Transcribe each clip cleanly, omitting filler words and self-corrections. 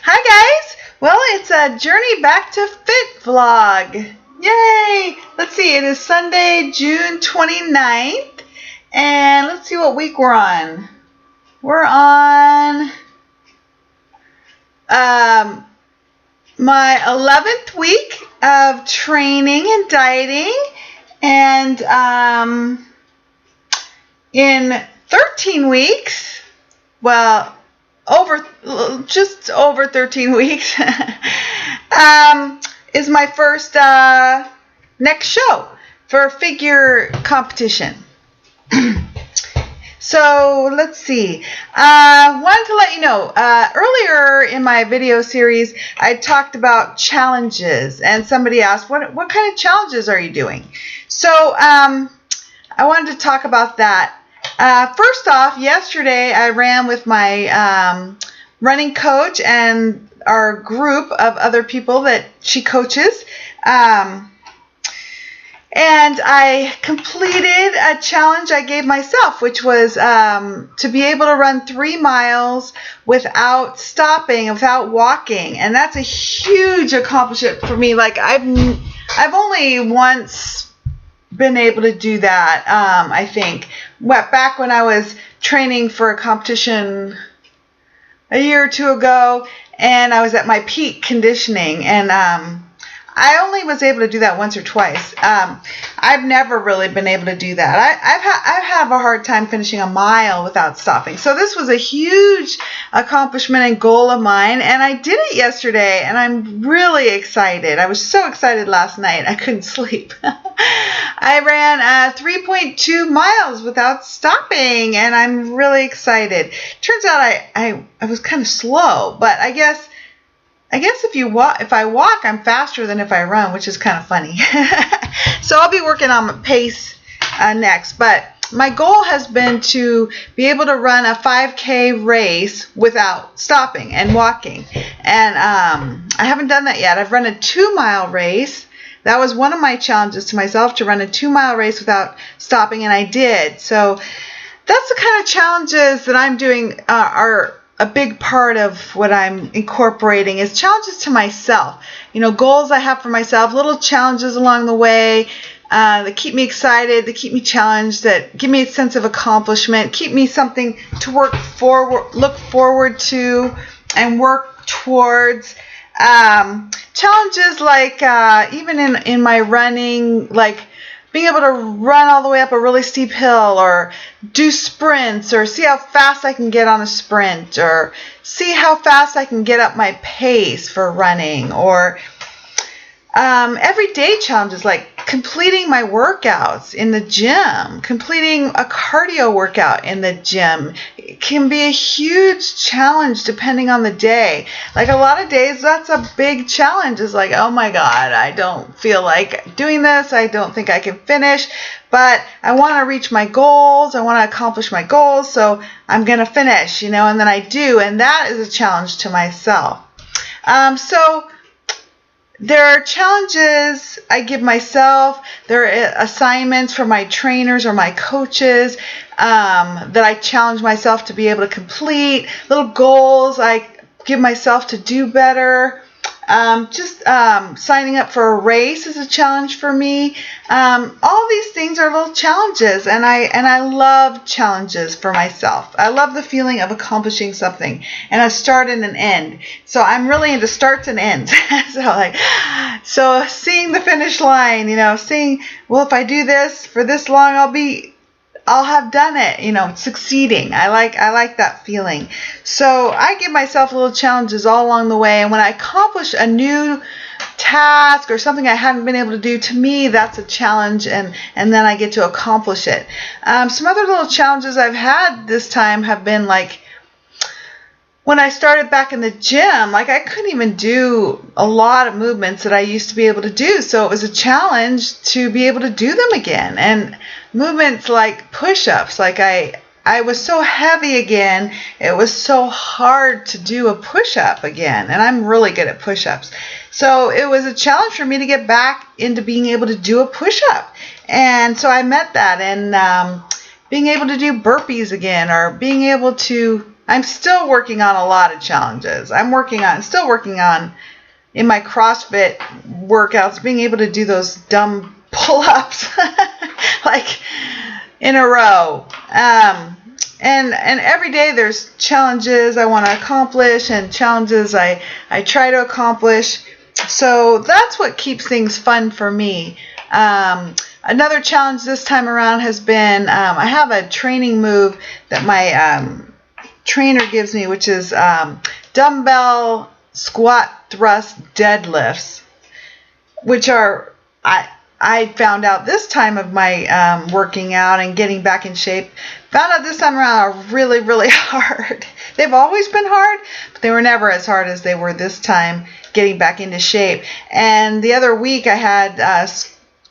Hi guys! Well, it's a Journey Back to Fit vlog. Yay! Let's see, it is Sunday, June 29th, and let's see what week we're on. We're on my 11th week of training and dieting, and in 13 weeks, well, just over 13 weeks, is my first next show for figure competition. So let's see. Wanted to let you know, earlier in my video series, I talked about challenges, and somebody asked, what kind of challenges are you doing? So I wanted to talk about that. First off, yesterday I ran with my running coach and our group of other people that she coaches. And I completed a challenge I gave myself, which was to be able to run 3 miles without stopping, without walking. And that's a huge accomplishment for me. Like I've only once been able to do that, I think. Back when I was training for a competition a year or two ago, and I was at my peak conditioning, and I only was able to do that once or twice. I've never really been able to do that. I have a hard time finishing a mile without stopping. So this was a huge accomplishment and goal of mine, and I did it yesterday, and I'm really excited. I was so excited last night. I couldn't sleep. I ran 3.2 miles without stopping, and I'm really excited. Turns out I was kind of slow, but I guess if I walk, I'm faster than if I run, which is kind of funny. So I'll be working on my pace next. But my goal has been to be able to run a 5K race without stopping and walking. And I haven't done that yet. I've run a 2-mile race. That was one of my challenges to myself, to run a 2-mile race without stopping, and I did. So that's the kind of challenges that I'm doing are a big part of what I'm incorporating, is challenges to myself. You know, goals I have for myself, little challenges along the way that keep me excited, that keep me challenged, that give me a sense of accomplishment, keep me something to look forward to and work towards. Challenges like even in my running, like being able to run all the way up a really steep hill, or do sprints, or see how fast I can get on a sprint, or see how fast I can get up my pace for running, or everyday challenges like completing my workouts in the gym, completing a cardio workout in the gym. It can be a huge challenge depending on the day. Like a lot of days, that's a big challenge. It's like, oh my God, I don't feel like doing this. I don't think I can finish, but I want to reach my goals. I want to accomplish my goals, so I'm going to finish, and then I do, and that is a challenge to myself. So there are challenges I give myself. There are assignments for my trainers or my coaches that I challenge myself to be able to complete. Little goals I give myself to do better. Signing up for a race is a challenge for me. All these things are little challenges, and I love challenges for myself. I love the feeling of accomplishing something, and a start and an end. So I'm really into starts and ends. So seeing the finish line, seeing, well, if I do this for this long, I'll have done it, succeeding. I like that feeling. So I give myself little challenges all along the way, and when I accomplish a new task or something I hadn't been able to do, to me that's a challenge, and then I get to accomplish it. Some other little challenges I've had this time have been like, when I started back in the gym, like I couldn't even do a lot of movements that I used to be able to do. So it was a challenge to be able to do them again. And movements like push-ups, like I was so heavy again, it was so hard to do a push-up again. And I'm really good at push-ups. So it was a challenge for me to get back into being able to do a push-up. And so I met that, and being able to do burpees again, or being able to I'm still working on a lot of challenges. Still working on in my CrossFit workouts, being able to do those dumb pull-ups like in a row. And every day there's challenges I want to accomplish and challenges I try to accomplish. So that's what keeps things fun for me. Another challenge this time around has been I have a training move that my trainer gives me, which is dumbbell squat thrust deadlifts, which are I found out this time of my working out and getting back in shape, found out this time around are really, really hard. They've always been hard, but they were never as hard as they were this time getting back into shape. And the other week I had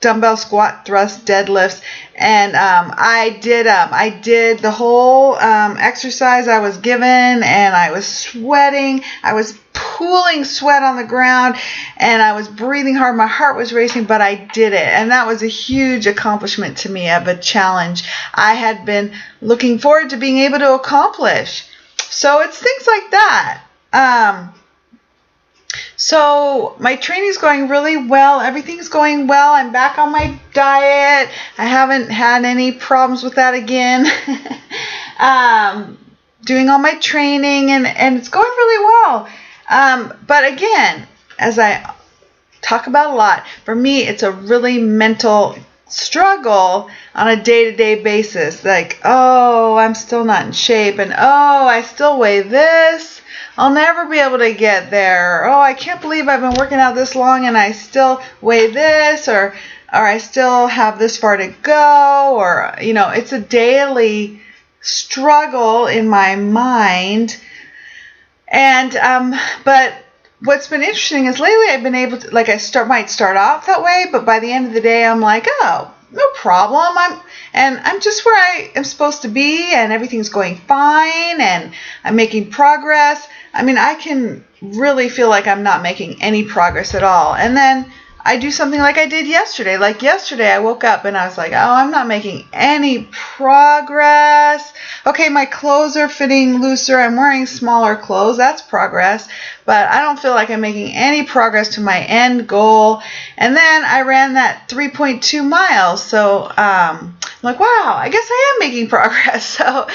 dumbbell squat thrust deadlifts, and I did the whole exercise I was given, and I was sweating. I was pooling sweat on the ground, and I was breathing hard. My heart was racing, but I did it, and that was a huge accomplishment to me of a challenge I had been looking forward to being able to accomplish. So it's things like that. So my training's going really well. Everything's going well. I'm back on my diet. I haven't had any problems with that again. Doing all my training, and it's going really well. But again, as I talk about a lot, for me, it's a really mental struggle on a day-to-day basis. Like, oh, I'm still not in shape, and oh, I still weigh this. I'll never be able to get there. Oh, I can't believe I've been working out this long and I still weigh this, or I still have this far to go, or, you know, it's a daily struggle in my mind. And, but what's been interesting is lately I've been able to, like, might start off that way, but by the end of the day I'm like, oh, no problem. I'm just where I am supposed to be, and everything's going fine, and I'm making progress. I mean, I can really feel like I'm not making any progress at all. And then I do something like I did yesterday. Like yesterday, I woke up and I was like, oh, I'm not making any progress. Okay, my clothes are fitting looser. I'm wearing smaller clothes. That's progress. But I don't feel like I'm making any progress to my end goal. And then I ran that 3.2 miles. So I'm like, wow, I guess I am making progress. So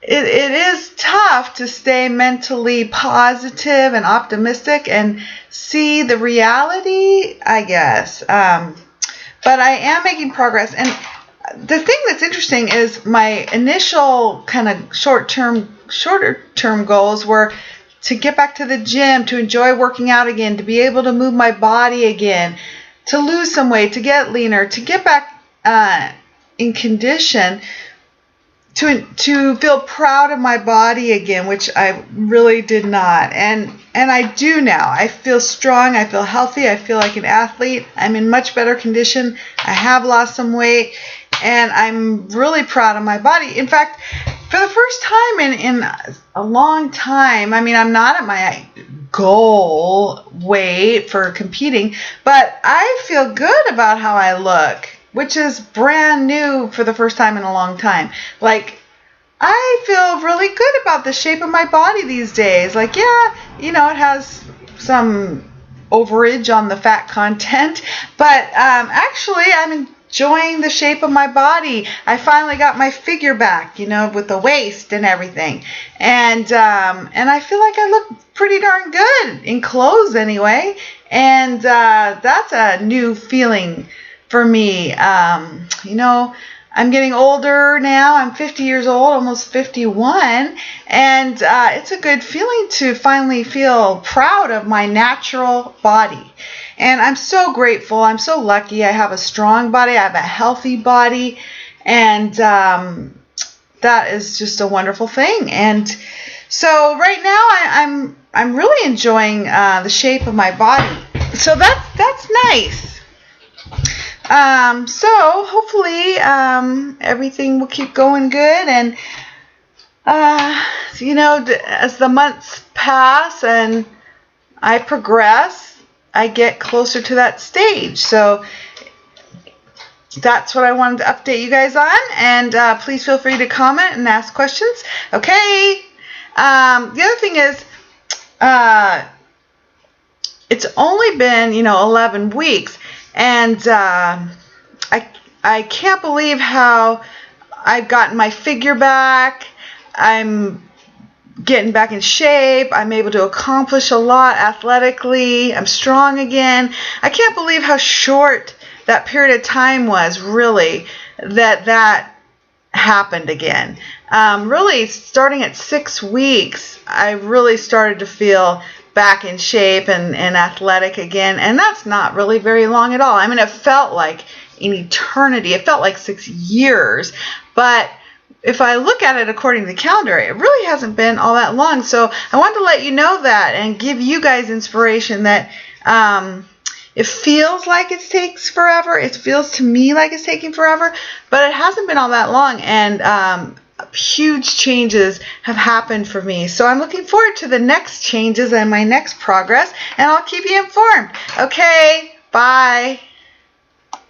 it is tough to stay mentally positive and optimistic and see the reality, I guess. But I am making progress. And the thing that's interesting is my initial kind of shorter term goals were to get back to the gym, to enjoy working out again, to be able to move my body again, to lose some weight, to get leaner, to get back in condition, to feel proud of my body again, which I really did not. And I do now. I feel strong. I feel healthy. I feel like an athlete. I'm in much better condition. I have lost some weight, and I'm really proud of my body. In fact, for the first time in a long time, I mean, I'm not at my goal weight for competing, but I feel good about how I look, which is brand new for the first time in a long time. Like, I feel really good about the shape of my body these days. Like, yeah, you know, it has some overage on the fat content, but actually I'm enjoying the shape of my body. I finally got my figure back, you know, with the waist and everything. And I feel like I look pretty darn good in clothes anyway. And that's a new feeling for me. You know, I'm getting older now. I'm 50 years old, almost 51. And it's a good feeling to finally feel proud of my natural body. And I'm so grateful. I'm so lucky. I have a strong body. I have a healthy body. And that is just a wonderful thing. And so right now I'm really enjoying the shape of my body. So that's nice. So hopefully everything will keep going good, and you know, as the months pass and I progress, I get closer to that stage. So that's what I wanted to update you guys on, and please feel free to comment and ask questions. Okay, The other thing is, it's only been, 11 weeks, and I can't believe how I've gotten my figure back. I'm getting back in shape. I'm able to accomplish a lot athletically. I'm strong again. I can't believe how short that period of time was, really, that happened again. Really, starting at 6 weeks, I really started to feel back in shape and athletic again, and that's not really very long at all. I mean, it felt like an eternity. It felt like 6 years, but if I look at it according to the calendar, it really hasn't been all that long. So I wanted to let you know that and give you guys inspiration that it feels like it takes forever. It feels to me like it's taking forever, but it hasn't been all that long, and huge changes have happened for me. So I'm looking forward to the next changes and my next progress, and I'll keep you informed. Okay, bye.